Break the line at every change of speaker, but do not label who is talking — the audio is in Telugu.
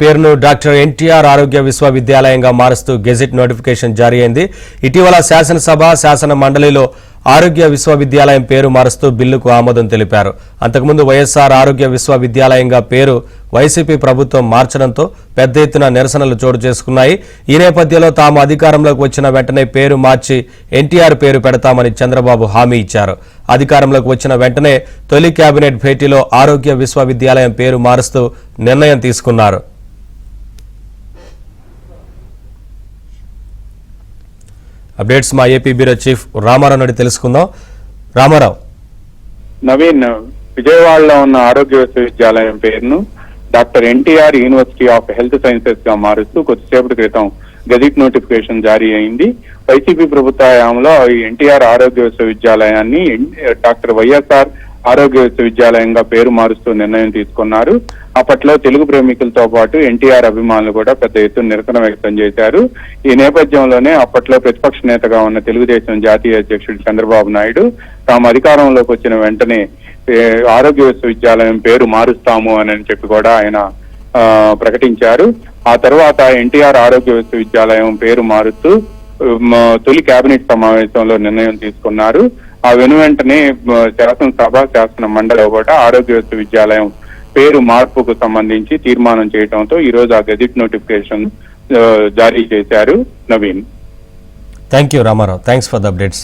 పేరును డాక్టర్ ఎన్టీఆర్ ఆరోగ్య విశ్వవిద్యాలయంగా మారుస్తూ గెజిట్ నోటిఫికేషన్ జారీ అయింది. ఇటీవల శాసనసభ శాసన మండలిలో ఆరోగ్య విశ్వవిద్యాలయం పేరు మారుస్తూ బిల్లుకు ఆమోదం తెలిపారు. అంతకుముందు వైఎస్ఆర్ ఆరోగ్య విశ్వవిద్యాలయంగా పేరు వైసీపీ ప్రభుత్వం మార్చడంతో పెద్ద ఎత్తున నిరసనలు చోటు చేసుకున్నాయి. ఈ నేపథ్యంలో తాము అధికారంలోకి వచ్చిన వెంటనే పేరు మార్చి ఎన్టీఆర్ పేరు పెడతామని చంద్రబాబు హామీ ఇచ్చారు. అధికారంలోకి వచ్చిన వెంటనే తొలి కేబినెట్ భేటీలో ఆరోగ్య విశ్వవిద్యాలయం పేరు మారుస్తూ నిర్ణయం తీసుకున్నారు. అప్డేట్స్ మా ఏపీ బ్యూరో చీఫ్ రామారావు నుండి తెలుసుకుందాం. రామారావు.
నవీన్, విజయవాడలో ఉన్న ఆరోగ్య విశ్వవిద్యాలయం పేరును doctor NTR university of health sciences గా మారుస్తూ కొద్దిసేపటి క్రితం గెజిట్ నోటిఫికేషన్ జారీ అయింది. వైసీపీ ప్రభుత్వ హయాంలో ఈ ఎన్టీఆర్ ఆరోగ్య విశ్వవిద్యాలయాన్ని డాక్టర్ వైఎస్ఆర్ ఆరోగ్య విశ్వవిద్యాలయంగా పేరు మారుస్తూ నిర్ణయం తీసుకున్నారు. అప్పట్లో తెలుగు ప్రేమికులతో పాటు ఎన్టీఆర్ అభిమానులు కూడా పెద్ద ఎత్తున నిరసన వ్యక్తం చేశారు. ఈ నేపథ్యంలోనే అప్పట్లో ప్రతిపక్ష నేతగా ఉన్న తెలుగుదేశం జాతీయ అధ్యక్షుడు చంద్రబాబు నాయుడు తాము అధికారంలోకి వచ్చిన వెంటనే ఆరోగ్య విశ్వవిద్యాలయం పేరు మారుస్తాము అని చెప్పి కూడా ఆయన ప్రకటించారు. ఆ తర్వాత ఎన్టీఆర్ ఆరోగ్య విశ్వవిద్యాలయం పేరు మారుస్తూ తొలి కేబినెట్ సమావేశంలో నిర్ణయం తీసుకున్నారు. ఆ వెనువెంటనే శాసనసభ శాసన మండలి కూడా ఆరోగ్య విశ్వవిద్యాలయం పేరు మార్పుకు సంబంధించి తీర్మానం చేయడంతో ఈ రోజు ఆ గెజిట్ నోటిఫికేషన్ జారీ చేశారు. Naveen.
Thank you Ramarao. Thanks for the updates.